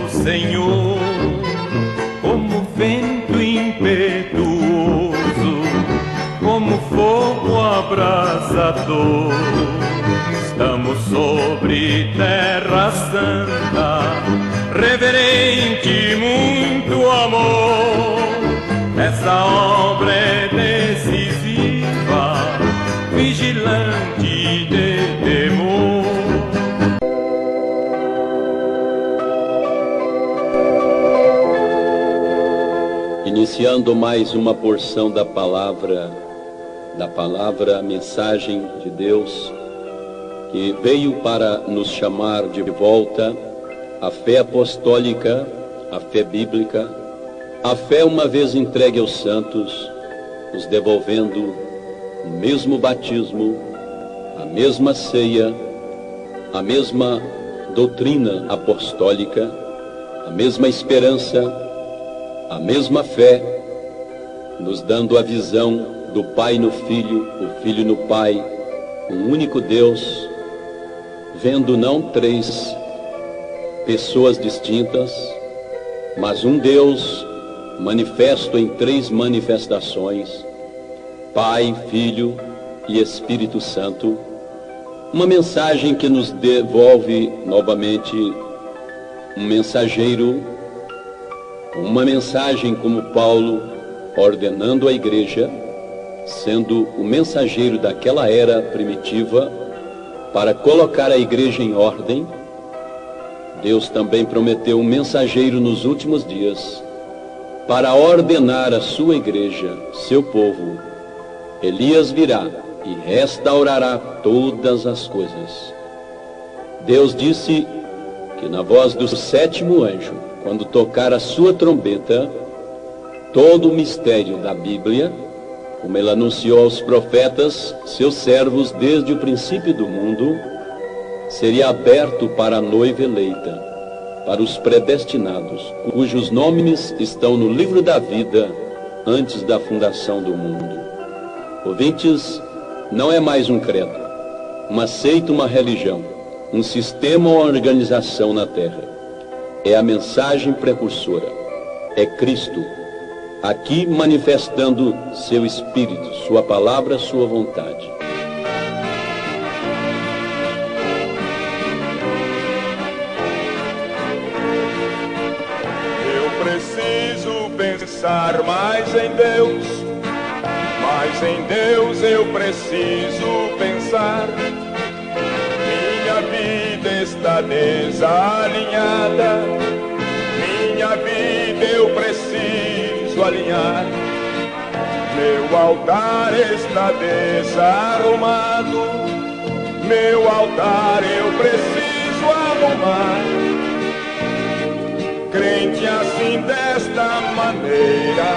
Senhor, como vento impetuoso, como fogo abrasador. Estamos sobre terra santa, reverente muito amor. Essa obra é decisiva, vigilante de temor. Iniciando mais uma porção da palavra, a mensagem de Deus, que veio para nos chamar de volta à fé apostólica, à fé bíblica, a fé uma vez entregue aos santos, nos devolvendo o mesmo batismo, a mesma ceia, a mesma doutrina apostólica, a mesma esperança, a mesma fé, nos dando a visão do Pai no Filho, o Filho no Pai, um único Deus, vendo não três pessoas distintas, mas um Deus manifesto em três manifestações, Pai, Filho e Espírito Santo. Uma mensagem que nos devolve novamente um mensageiro, uma mensagem como Paulo ordenando a igreja, sendo o mensageiro daquela era primitiva, para colocar a igreja em ordem. Deus também prometeu um mensageiro nos últimos dias, para ordenar a sua igreja, seu povo. Elias virá e restaurará todas as coisas. Deus disse que na voz do sétimo anjo, quando tocar a sua trombeta, todo o mistério da Bíblia, como ele anunciou aos profetas, seus servos desde o princípio do mundo, seria aberto para a noiva eleita, para os predestinados, cujos nomes estão no livro da vida antes da fundação do mundo. Ouvintes, não é mais um credo, uma seita, uma religião, um sistema ou organização na terra. É a mensagem precursora, é Cristo, aqui manifestando seu Espírito, sua palavra, sua vontade. Eu preciso pensar mais em Deus, eu preciso pensar. Minha vida está desalinhada, minha vida eu preciso alinhar. Meu altar está desarrumado, meu altar eu preciso arrumar. Crente assim desta maneira,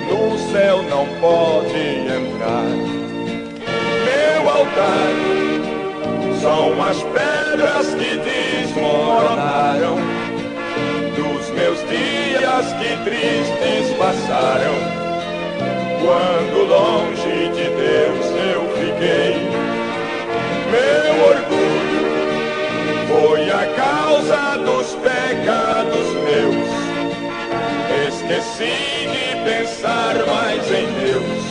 no céu não pode entrar. Meu altar são as pedras que desmoronaram dos meus dias que tristes passaram, quando longe de Deus eu fiquei. Meu orgulho foi a causa dos pecados meus. Esqueci de pensar mais em Deus,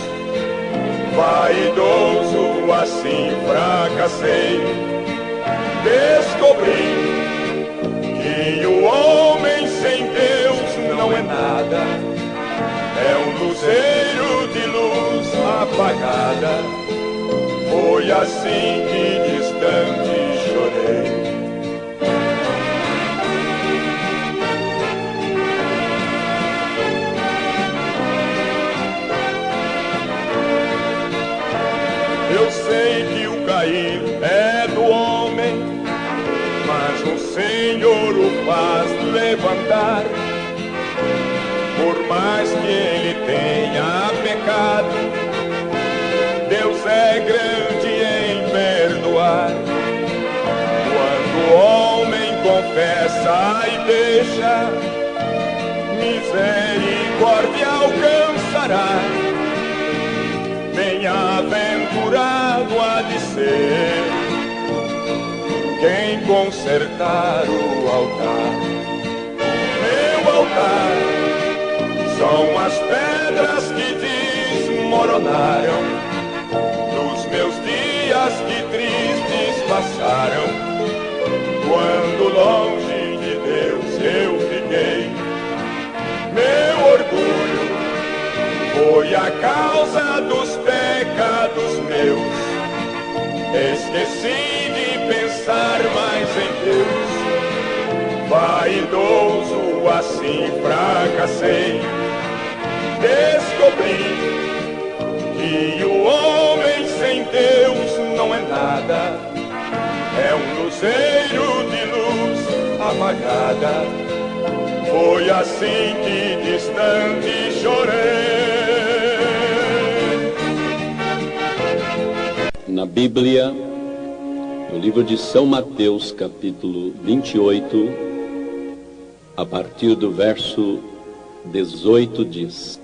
vaidoso assim fracassei. Descobri que o homem sem Deus não é nada, é um luzeiro de luz apagada. Foi assim que distante chorei. Eu sei que o cair é do homem, mas o Senhor o faz levantar. Por mais que ele tenha pecado, Deus é grande em perdoar. Quando o homem confessa e deixa, misericórdia alcançará. Bem-aventurado há de ser quem consertar o altar. Meu altar são as pedras que desmoronaram nos meus dias que tristes passaram, quando longe de Deus eu fiquei. Meu orgulho foi a causa dos pecados meus. Esqueci de pensar mais em Deus. Vaidoso assim fracassei. Descobri que o homem sem Deus não é nada. É um luzeiro de luz apagada. Foi assim que distante chorei. Na Bíblia, no livro de São Mateus, capítulo 28, a partir do verso 18 diz: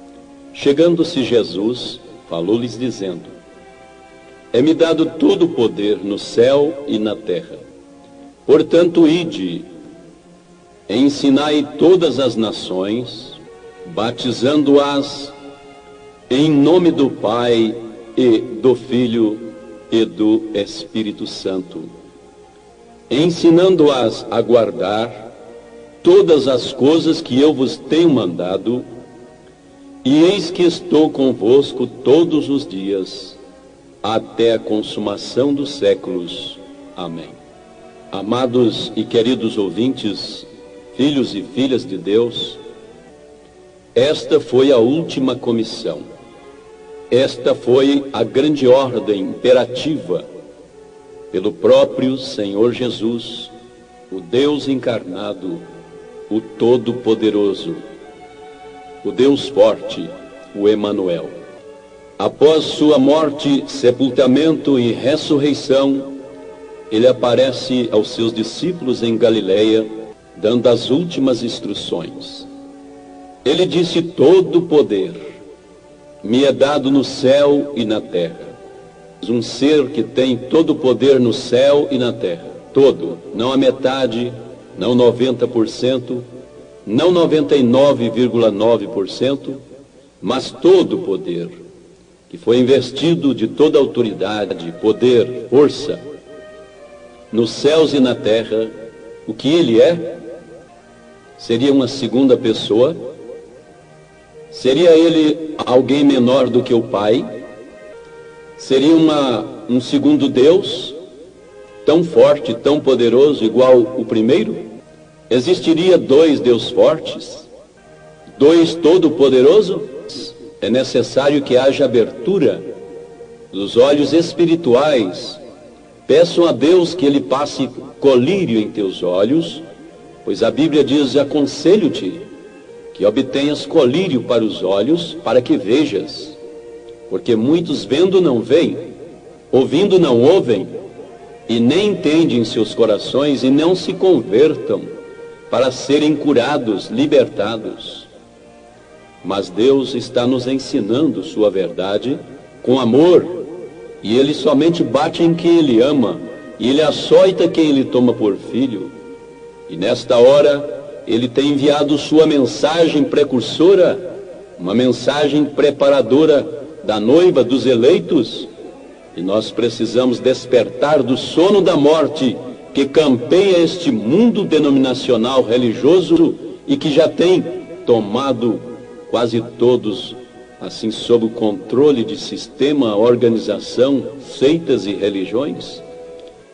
Chegando-se Jesus, falou-lhes dizendo: É-me dado todo o poder no céu e na terra. Portanto, ide, ensinai todas as nações, batizando-as em nome do Pai e do Filho e do Espírito Santo, ensinando-as a guardar todas as coisas que eu vos tenho mandado, e eis que estou convosco todos os dias, até a consumação dos séculos. Amém. Amados e queridos ouvintes, filhos e filhas de Deus, esta foi a última comissão. Esta foi a grande ordem imperativa pelo próprio Senhor Jesus, o Deus encarnado, o Todo-Poderoso, o Deus forte, o Emanuel. Após sua morte, sepultamento e ressurreição, ele aparece aos seus discípulos em Galileia, dando as últimas instruções. Ele disse: todo poder me é dado no céu e na terra. Um ser que tem todo o poder no céu e na terra, todo, não a metade, não 90%, não 99,9%, mas todo o poder, que foi investido de toda autoridade, poder, força, nos céus e na terra. O que ele é? Seria uma segunda pessoa? Seria ele alguém menor do que o Pai? Seria um segundo Deus, tão forte, tão poderoso, igual o primeiro? Existiria dois Deus fortes? Dois todo-poderoso? É necessário que haja abertura dos olhos espirituais. Peçam a Deus que Ele passe colírio em teus olhos, pois a Bíblia diz: aconselho-te que obtenhas colírio para os olhos, para que vejas. Porque muitos vendo não veem, ouvindo não ouvem, e nem entendem em seus corações, e não se convertam para serem curados, libertados. Mas Deus está nos ensinando sua verdade com amor, e Ele somente bate em quem Ele ama, e Ele açoita quem Ele toma por filho. E nesta hora, Ele tem enviado sua mensagem precursora, uma mensagem preparadora da noiva, dos eleitos, e nós precisamos despertar do sono da morte que campeia este mundo denominacional religioso e que já tem tomado quase todos, assim, sob o controle de sistema, organização, seitas e religiões.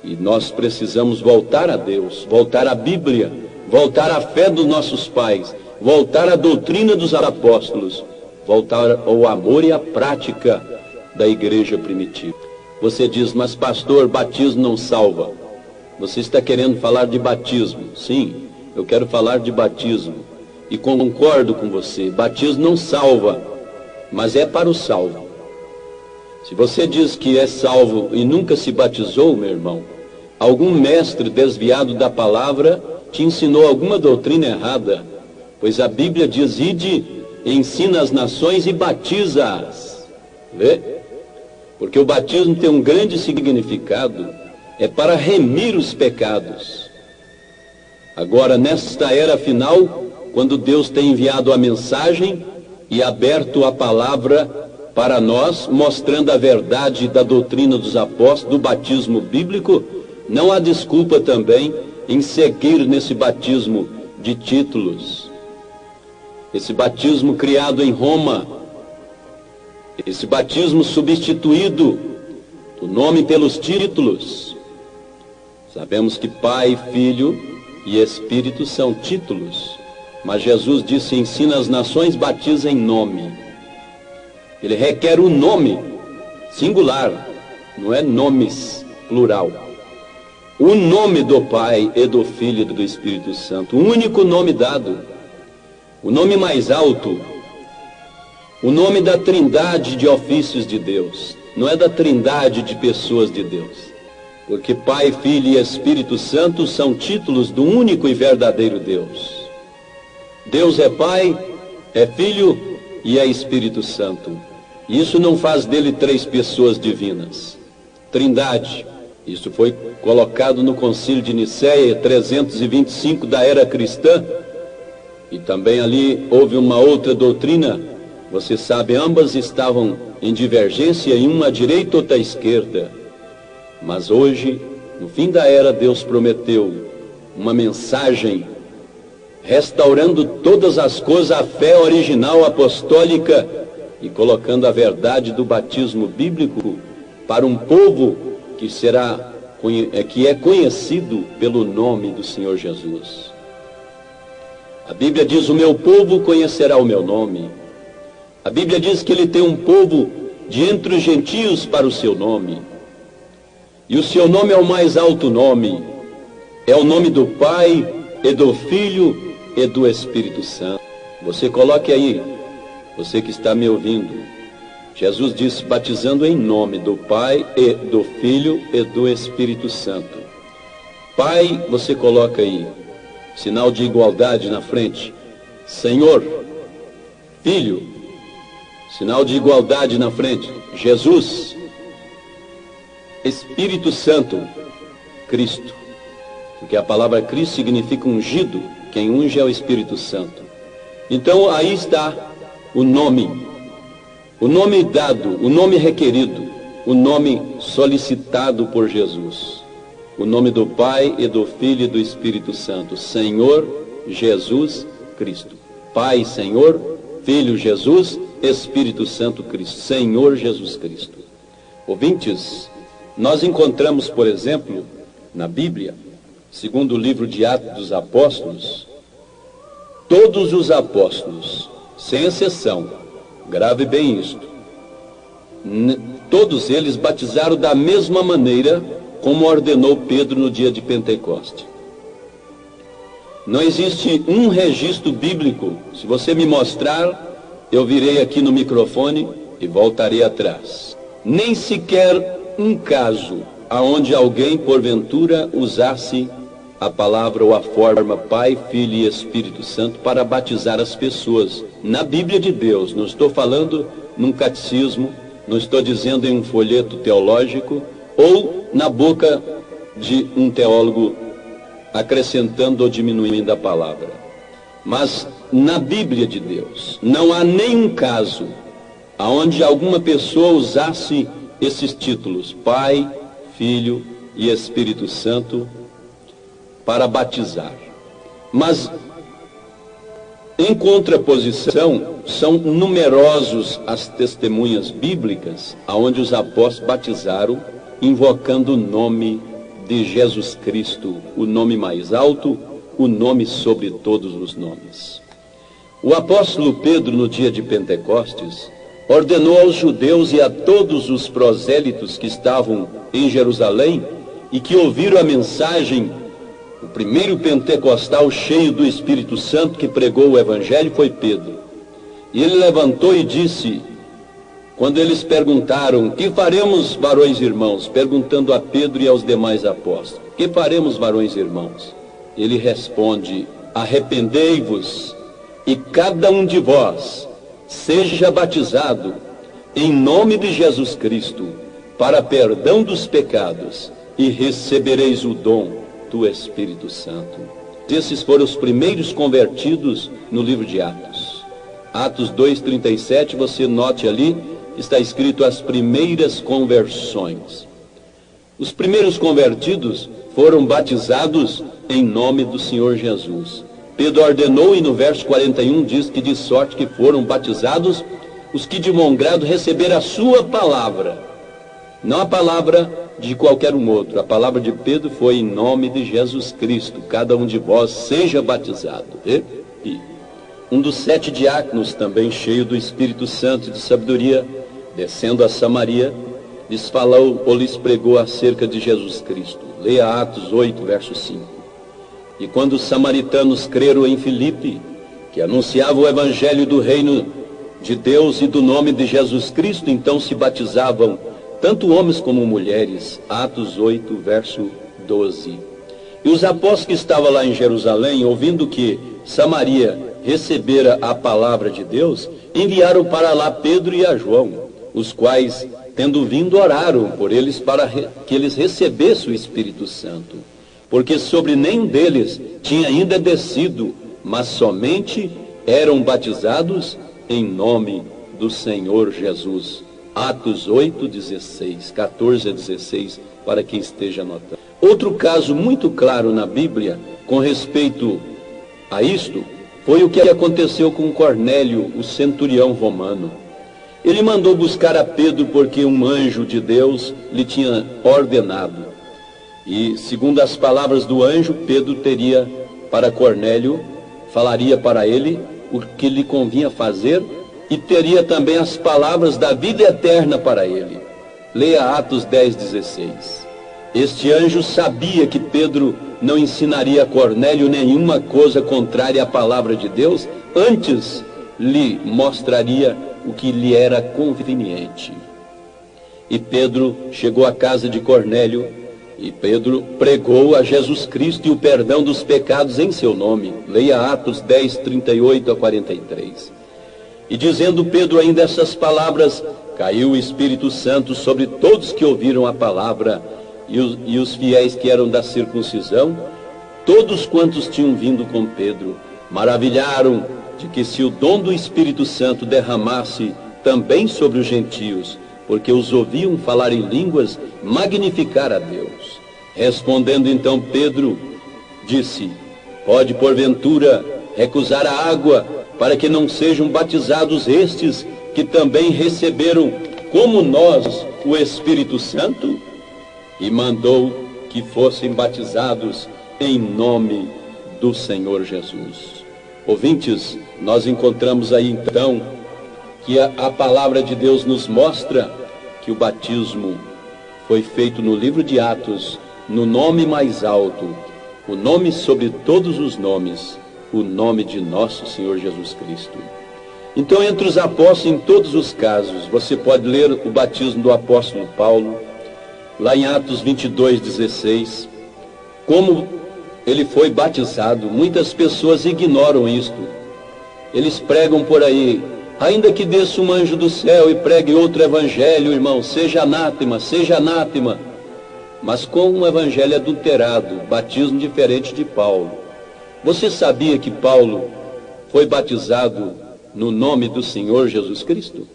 E nós precisamos voltar a Deus, voltar à Bíblia, voltar à fé dos nossos pais, voltar à doutrina dos apóstolos, voltar ao amor e à prática da igreja primitiva. Você diz: mas pastor, batismo não salva. Você está querendo falar de batismo? Sim, eu quero falar de batismo. E concordo com você, batismo não salva, mas é para o salvo. Se você diz que é salvo e nunca se batizou, meu irmão, algum mestre desviado da palavra te ensinou alguma doutrina errada, pois a Bíblia diz: ide, ensina as nações e batiza-as. Vê? Porque o batismo tem um grande significado, é para remir os pecados. Agora, nesta era final, quando Deus tem enviado a mensagem e aberto a palavra para nós, mostrando a verdade da doutrina dos apóstolos, do batismo bíblico, não há desculpa também em seguir nesse batismo de títulos. Esse batismo criado em Roma, esse batismo substituído do nome pelos títulos. Sabemos que Pai, Filho e Espírito são títulos, mas Jesus disse: ensina as nações, batiza em nome. Ele requer o nome singular, não é nomes plural. O nome do Pai e do Filho e do Espírito Santo, o único nome dado, o nome mais alto, o nome da trindade de ofícios de Deus, não é da trindade de pessoas de Deus, porque Pai, Filho e Espírito Santo são títulos do único e verdadeiro Deus. Deus é Pai, é Filho e é Espírito Santo. Isso não faz dele três pessoas divinas. Trindade. Isso foi colocado no Concílio de Nicéia 325 da era cristã. E também ali houve uma outra doutrina. Você sabe, ambas estavam em divergência, em uma à direita, outra à esquerda. Mas hoje, no fim da era, Deus prometeu uma mensagem restaurando todas as coisas, a fé original apostólica e colocando a verdade do batismo bíblico para um povo que é conhecido pelo nome do Senhor Jesus. A Bíblia diz: o meu povo conhecerá o meu nome. A Bíblia diz que ele tem um povo de entre os gentios para o seu nome. E o seu nome é o mais alto nome. É o nome do Pai, e do Filho, e do Espírito Santo. Você coloque aí, você que está me ouvindo. Jesus disse: batizando em nome do Pai, e do Filho, e do Espírito Santo. Pai, você coloca aí, sinal de igualdade na frente. Senhor, Filho, sinal de igualdade na frente. Jesus, Espírito Santo, Cristo. Porque a palavra Cristo significa ungido. Quem unge é o Espírito Santo. Então aí está o nome dado, o nome requerido, o nome solicitado por Jesus. O nome do Pai e do Filho e do Espírito Santo. Senhor Jesus Cristo. Pai, Senhor, Filho Jesus, Espírito Santo Cristo. Senhor Jesus Cristo. Ouvintes, nós encontramos, por exemplo, na Bíblia, segundo o livro de Atos dos Apóstolos, todos os apóstolos, sem exceção, grave bem isto, todos eles batizaram da mesma maneira como ordenou Pedro no dia de Pentecoste. Não existe um registro bíblico. Se você me mostrar, eu virei aqui no microfone e voltarei atrás. Nem sequer um caso aonde alguém, porventura, usasse a palavra ou a forma Pai, Filho e Espírito Santo para batizar as pessoas. Na Bíblia de Deus, não estou falando num catecismo, não estou dizendo em um folheto teológico ou na boca de um teólogo acrescentando ou diminuindo a palavra. Mas na Bíblia de Deus, não há nenhum caso aonde alguma pessoa usasse esses títulos, Pai, Filho e Espírito Santo, para batizar. Mas, em contraposição, são numerosos as testemunhas bíblicas aonde os apóstolos batizaram invocando o nome de Jesus Cristo, o nome mais alto, o nome sobre todos os nomes. O apóstolo Pedro, no dia de Pentecostes, ordenou aos judeus e a todos os prosélitos que estavam em Jerusalém e que ouviram a mensagem. O primeiro pentecostal cheio do Espírito Santo que pregou o Evangelho foi Pedro. E ele levantou e disse, quando eles perguntaram: que faremos, varões irmãos? Perguntando a Pedro e aos demais apóstolos: que faremos, varões irmãos? Ele responde: arrependei-vos e cada um de vós seja batizado em nome de Jesus Cristo para perdão dos pecados e recebereis o dom do Espírito Santo. Esses foram os primeiros convertidos no livro de Atos. Atos 2:37, você note ali, está escrito as primeiras conversões. Os primeiros convertidos foram batizados em nome do Senhor Jesus. Pedro ordenou e no verso 41 diz que de sorte que foram batizados os que de bom grado receberam a sua palavra. Não a palavra de qualquer um outro. A palavra de Pedro foi em nome de Jesus Cristo. Cada um de vós seja batizado. E um dos 7 diáconos, também cheio do Espírito Santo e de sabedoria, descendo a Samaria, lhes falou ou lhes pregou acerca de Jesus Cristo. Leia Atos 8, verso 5. E quando os samaritanos creram em Filipe, que anunciava o evangelho do reino de Deus e do nome de Jesus Cristo, então se batizavam tanto homens como mulheres. Atos 8, verso 12. E os apóstolos que estavam lá em Jerusalém, ouvindo que Samaria recebera a palavra de Deus, enviaram para lá Pedro e a João, os quais, tendo vindo, oraram por eles para que eles recebessem o Espírito Santo, porque sobre nenhum deles tinha ainda descido, mas somente eram batizados em nome do Senhor Jesus. Atos 8, 16, 14 a 16, para quem esteja anotando. Outro caso muito claro na Bíblia, com respeito a isto, foi o que aconteceu com Cornélio, o centurião romano. Ele mandou buscar a Pedro porque um anjo de Deus lhe tinha ordenado. E, segundo as palavras do anjo, Pedro teria para Cornélio, falaria para ele o que lhe convinha fazer e teria também as palavras da vida eterna para ele. Leia Atos 10, 16. Este anjo sabia que Pedro não ensinaria a Cornélio nenhuma coisa contrária à palavra de Deus, antes lhe mostraria o que lhe era conveniente. E Pedro chegou à casa de Cornélio, e Pedro pregou a Jesus Cristo e o perdão dos pecados em seu nome. Leia Atos 10, 38 a 43. E dizendo Pedro ainda essas palavras, caiu o Espírito Santo sobre todos que ouviram a palavra, e os fiéis que eram da circuncisão, todos quantos tinham vindo com Pedro, maravilharam de que se o dom do Espírito Santo derramasse também sobre os gentios, porque os ouviam falar em línguas, magnificar a Deus. Respondendo então Pedro, disse, pode porventura recusar a água, para que não sejam batizados estes que também receberam, como nós, o Espírito Santo? E mandou que fossem batizados em nome do Senhor Jesus. Ouvintes, nós encontramos aí então que a palavra de Deus nos mostra que o batismo foi feito no livro de Atos, no nome mais alto, o nome sobre todos os nomes, o nome de nosso Senhor Jesus Cristo. Então, entre os apóstolos, em todos os casos, você pode ler o batismo do apóstolo Paulo, lá em Atos 22, 16, como ele foi batizado. Muitas pessoas ignoram isto. Eles pregam por aí, ainda que desça um anjo do céu e pregue outro evangelho, irmão, seja anátema, seja anátema. Mas com um evangelho adulterado, batismo diferente de Paulo. Você sabia que Paulo foi batizado no nome do Senhor Jesus Cristo?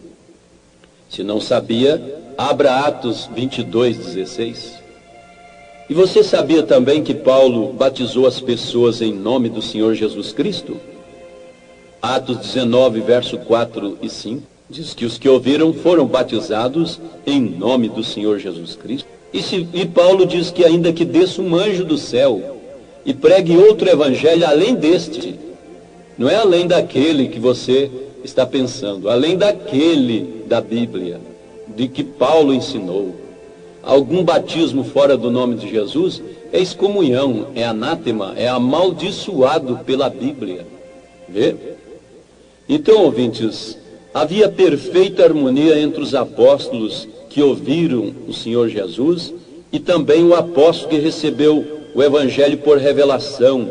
Se não sabia, abra Atos 22, 16. E você sabia também que Paulo batizou as pessoas em nome do Senhor Jesus Cristo? Atos 19, verso 4 e 5, diz que os que ouviram foram batizados em nome do Senhor Jesus Cristo. E Paulo diz que ainda que desça um anjo do céu e pregue outro evangelho além deste, não é além daquele que você está pensando, além daquele da Bíblia, de que Paulo ensinou. Algum batismo fora do nome de Jesus é excomunhão, é anátema, é amaldiçoado pela Bíblia. Vê? Então, ouvintes, havia perfeita harmonia entre os apóstolos que ouviram o Senhor Jesus e também o apóstolo que recebeu o Evangelho por revelação,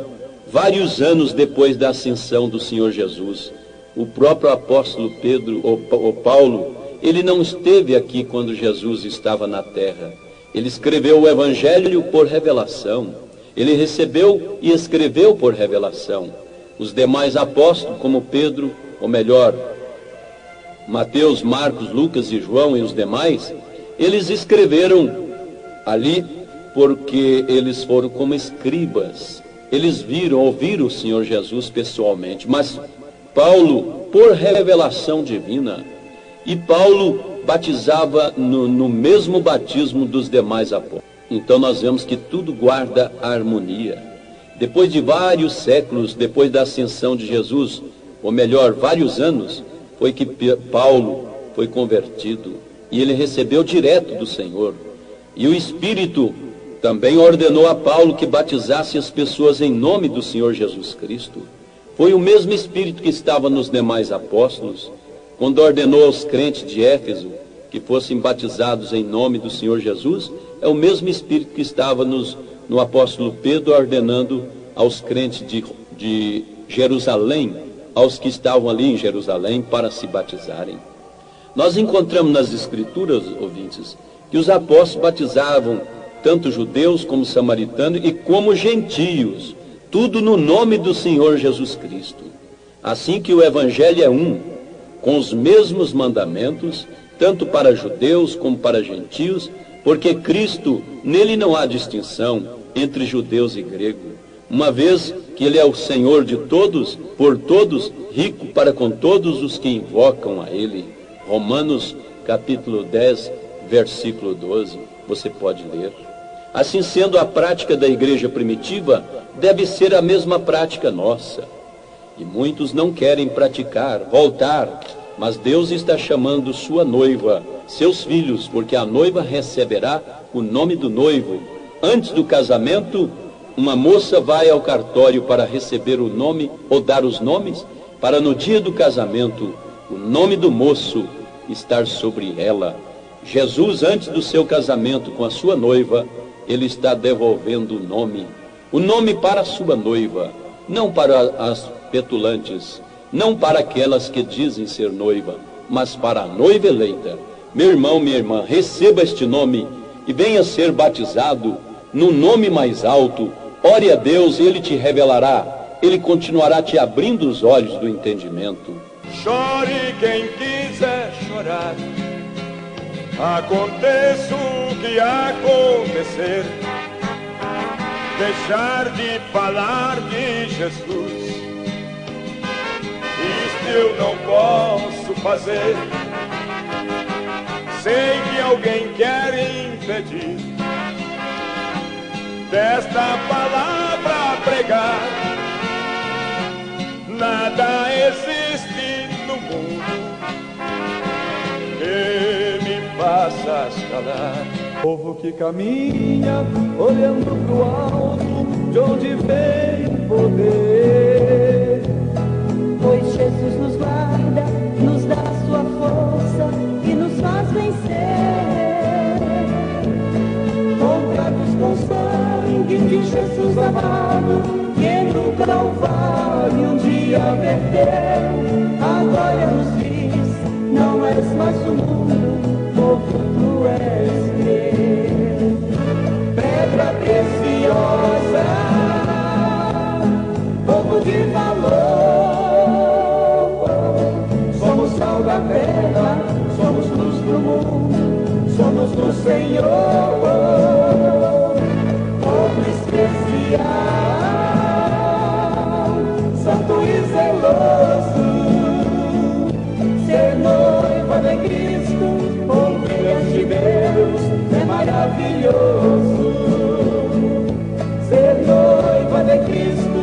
vários anos depois da ascensão do Senhor Jesus. O próprio apóstolo Pedro, ou Paulo, ele não esteve aqui quando Jesus estava na terra. Ele escreveu o Evangelho por revelação. Ele recebeu e escreveu por revelação. Os demais apóstolos, como Pedro, ou melhor, Mateus, Marcos, Lucas e João e os demais, eles escreveram ali porque eles foram como escribas. Eles ouviram o Senhor Jesus pessoalmente, mas Paulo, por revelação divina, e Paulo batizava no mesmo batismo dos demais apóstolos. Então nós vemos que tudo guarda a harmonia. Depois de vários séculos, depois da ascensão de Jesus, ou melhor, vários anos, foi que Paulo foi convertido, e ele recebeu direto do Senhor. E o Espírito também ordenou a Paulo que batizasse as pessoas em nome do Senhor Jesus Cristo. Foi o mesmo Espírito que estava nos demais apóstolos, quando ordenou aos crentes de Éfeso que fossem batizados em nome do Senhor Jesus. É o mesmo Espírito que estava no apóstolo Pedro ordenando aos crentes de Jerusalém, aos que estavam ali em Jerusalém, para se batizarem. Nós encontramos nas Escrituras, ouvintes, que os apóstolos batizavam tanto judeus como samaritanos e como gentios, tudo no nome do Senhor Jesus Cristo. Assim que o Evangelho é um, com os mesmos mandamentos, tanto para judeus como para gentios, porque Cristo, nele não há distinção entre judeus e gregos, uma vez que ele é o Senhor de todos, por todos, rico para com todos os que invocam a ele. Romanos capítulo 10, versículo 12, você pode ler. Assim sendo, a prática da igreja primitiva deve ser a mesma prática nossa. E muitos não querem praticar, voltar, mas Deus está chamando sua noiva, seus filhos, porque a noiva receberá o nome do noivo. Antes do casamento, uma moça vai ao cartório para receber o nome ou dar os nomes, para no dia do casamento, o nome do moço estar sobre ela. Jesus, antes do seu casamento com a sua noiva, ele está devolvendo o nome para a sua noiva, não para as petulantes, não para aquelas que dizem ser noiva, mas para a noiva eleita. Meu irmão, minha irmã, receba este nome e venha ser batizado no nome mais alto. Ore a Deus e Ele te revelará, Ele continuará te abrindo os olhos do entendimento. Chore quem quiser chorar, aconteça o que acontecer, deixar de falar de Jesus, isto eu não posso fazer. Sei que alguém quer impedir desta palavra pregar. Nada existe no mundo que me faça calar. Povo que caminha olhando pro alto, de onde vem poder. Pois Jesus nos guarda, nos dá sua força e nos faz vencer. Comprados com sangue de Jesus amado, que no Calvário um dia verteu. Agora nos diz, não és mais do mundo, povo tu és meu. Pedra preciosa, povo de valor. Somos sal da terra, somos luz do mundo, somos do Senhor. Povo especial, santo e zeloso. Ser noiva de Cristo, ovelhas de Deus, é maravilhoso. Ser noiva de Cristo,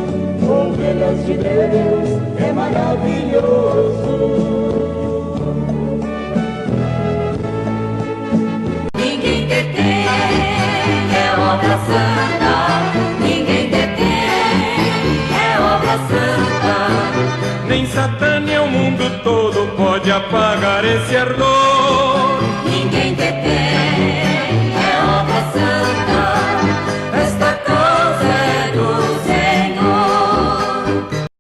ovelhas de Deus, é maravilhoso. Ninguém detém, é obra santa. Ninguém detém, é obra santa. Nem Satã nem o mundo todo pode apagar esse ardor.